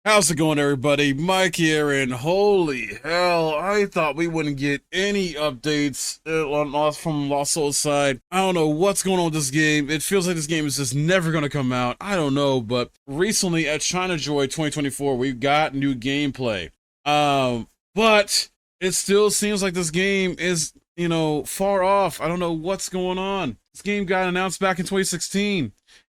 How's it going, everybody? Mike here, and holy hell, I thought we wouldn't get any updates from Lost Souls side. I don't know what's going on with this game. It feels like this game is just never going to come out. I don't know, but recently at China Joy 2024, we got new gameplay. But it still seems like this game is, far off. I don't know what's going on. This game got announced back in 2016,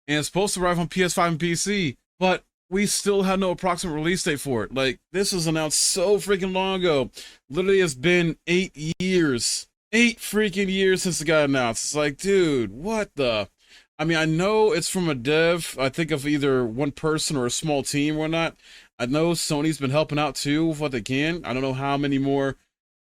and it's supposed to arrive on PS5 and PC, but we still have no approximate release date for it. Like, this was announced so freaking long ago. Literally, it's been 8 years. 8 freaking years since it got announced. It's like, dude, what the? I mean, I know it's from a dev, I think of either one person or a small team or whatnot. I know Sony's been helping out too with what they can. I don't know how many more,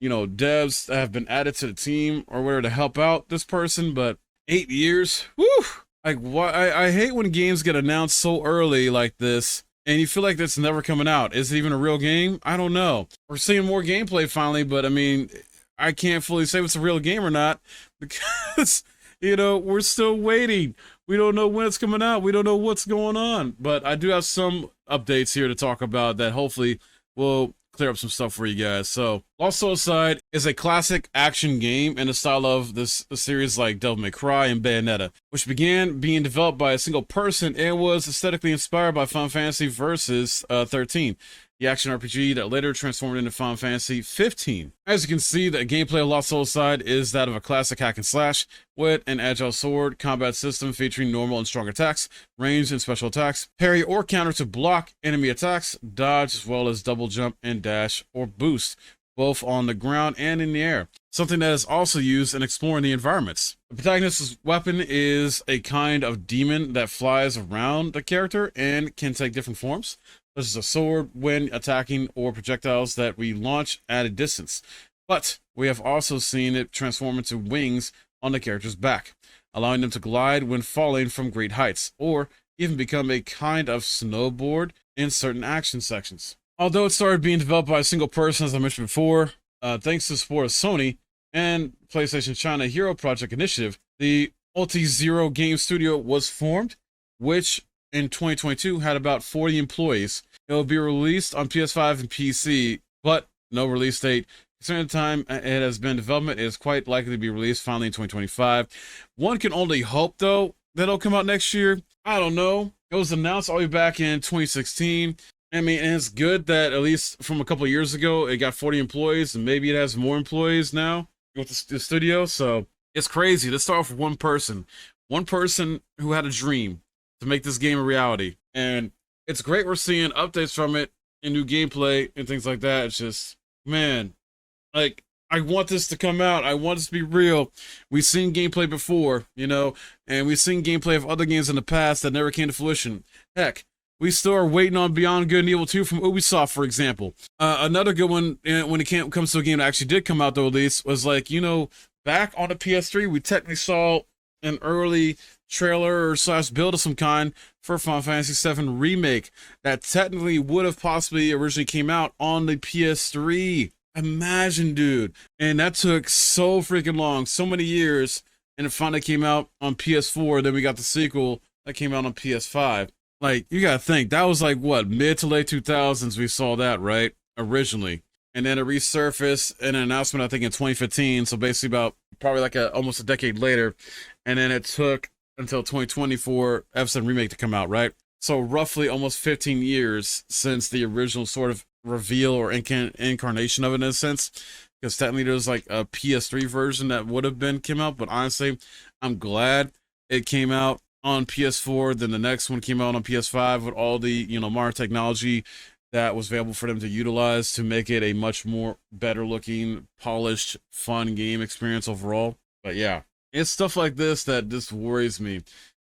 devs have been added to the team or whatever to help out this person, but 8 years? Whew! Like, what? I hate when games get announced so early like this, and you feel like that's never coming out. Is it even a real game? I don't know. We're seeing more gameplay finally, but I mean, I can't fully say if it's a real game or not because, we're still waiting. We don't know when it's coming out. We don't know what's going on. But I do have some updates here to talk about that hopefully will clear up some stuff for you guys. So, Lost Souls Side is a classic action game in the style of this series like Devil May Cry and Bayonetta, which began being developed by a single person and was aesthetically inspired by Final Fantasy Versus 13, the action RPG that later transformed into Final Fantasy 15. As you can see, the gameplay of Lost Souls Side is that of a classic hack and slash with an agile sword combat system featuring normal and strong attacks, range and special attacks, parry or counter to block enemy attacks, dodge, as well as double jump and dash or boost, both on the ground and in the air. Something that is also used in exploring the environments. The protagonist's weapon is a kind of demon that flies around the character and can take different forms, such as a sword when attacking or projectiles that we launch at a distance. But we have also seen it transform into wings on the character's back, allowing them to glide when falling from great heights, or even become a kind of snowboard in certain action sections. Although it started being developed by a single person, as I mentioned before, thanks to the support of Sony and PlayStation China Hero Project Initiative, the Multi-Zero Game Studio was formed, which in 2022 had about 40 employees. It will be released on PS5 and PC, but no release date. Considering the time it has been in development, it is quite likely to be released finally in 2025. One can only hope, though, that it'll come out next year. I don't know. It was announced all the way back in 2016. I mean, and it's good that at least from a couple of years ago, it got 40 employees, and maybe it has more employees now with the studio. So it's crazy. Let's start off with one person who had a dream to make this game a reality. And it's great we're seeing updates from it and new gameplay and things like that. It's just, man, like, I want this to come out. I want this to be real. We've seen gameplay before, and we've seen gameplay of other games in the past that never came to fruition. Heck, we still are waiting on Beyond Good and Evil 2 from Ubisoft, for example. Another good one, when it comes to a game that actually did come out, though, at least, was like, back on the PS3, we technically saw an early trailer or slash build of some kind for Final Fantasy VII Remake that technically would have possibly originally came out on the PS3. Imagine, dude. And that took so freaking long, so many years, and it finally came out on PS4. Then we got the sequel that came out on PS5. Like, you gotta think, that was like, what, mid to late 2000s we saw that, right? Originally. And then it resurfaced in an announcement, I think, in 2015. So basically about probably like almost a decade later. And then it took until 2020 for F7 Remake to come out, right? So roughly almost 15 years since the original sort of reveal or incarnation of it, in a sense. Because technically there's like a PS3 version that would have came out. But honestly, I'm glad it came out on PS4. Then the next one came out on PS5 with all the, modern technology that was available for them to utilize to make it a much more better looking, polished, fun game experience overall. But yeah, it's stuff like this that just worries me,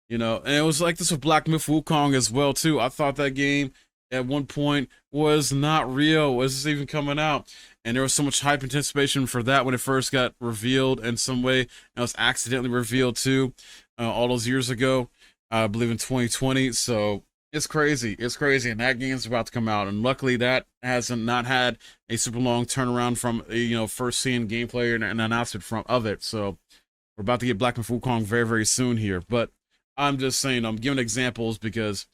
and it was like this with Black Myth Wukong as well too. I thought that game at one point was not real. Was this even coming out? And there was so much hype anticipation for that when it first got revealed in some way. And it was accidentally revealed too, all those years ago, I believe in 2020. So it's crazy. It's crazy. And that game's about to come out. And luckily that hasn't not had a super long turnaround from, first seeing gameplay and an announcement of it. So we're about to get Black Myth Wukong very, very soon here. But I'm just saying, I'm giving examples because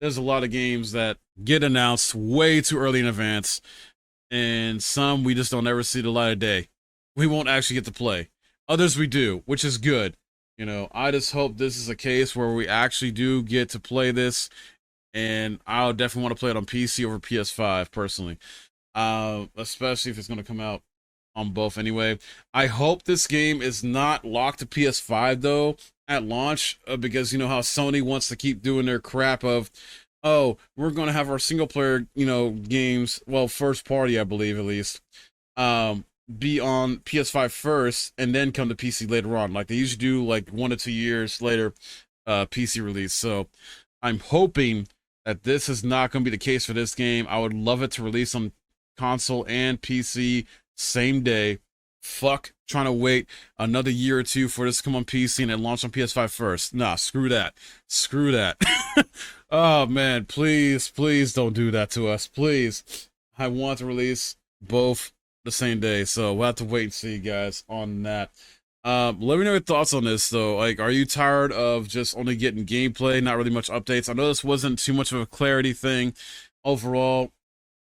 there's a lot of games that get announced way too early in advance, and some we just don't ever see the light of day. We won't actually get to play. Others we do, which is good. You know, I just hope this is a case where we actually do get to play this, and I'll definitely want to play it on PC over PS5 personally. Especially if it's going to come out on both anyway. I hope this game is not locked to PS5 though at launch, because you know how Sony wants to keep doing their crap of, oh, we're going to have our single player, you know, games, well, first party, I believe at least, be on PS5 first and then come to PC later on. Like they usually do, like 1 to 2 years later, PC release. So I'm hoping that this is not going to be the case for this game. I would love it to release on console and PC same day. Fuck trying to wait another year or two for this to come on PC and then launch on PS5 first. Nah, screw that. Screw that. Oh man, please, please don't do that to us. Please. I want to release both the same day, so we'll have to wait and see, guys, on that. Let me know your thoughts on this though. Like, are you tired of just only getting gameplay, not really much updates? I know this wasn't too much of a clarity thing overall.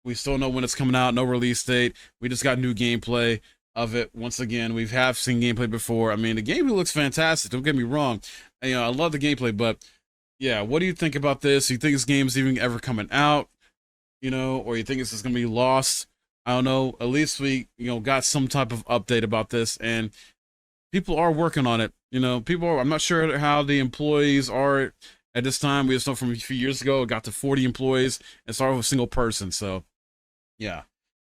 We still know when it's coming out, no release date. We just got new gameplay of it. Once again, we have seen gameplay before. I mean, the gameplay looks fantastic, don't get me wrong. You know, I love the gameplay, but yeah, what do you think about this? You think this game's even ever coming out? You know, or you think it's just gonna be lost? I don't know. At least we, you know, got some type of update about this, and people are working on it. You know, people are, I'm not sure how the employees are at this time. We just know from a few years ago, it got to 40 employees and started with a single person. So yeah,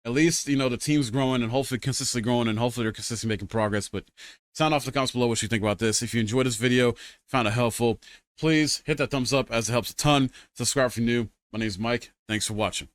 at least, you know, the team's growing and hopefully consistently growing, and hopefully they're consistently making progress. But sound off in the comments below what you think about this. If you enjoyed this video, found it helpful, please hit that thumbs up as it helps a ton. Subscribe if you're new. My name is Mike. Thanks for watching.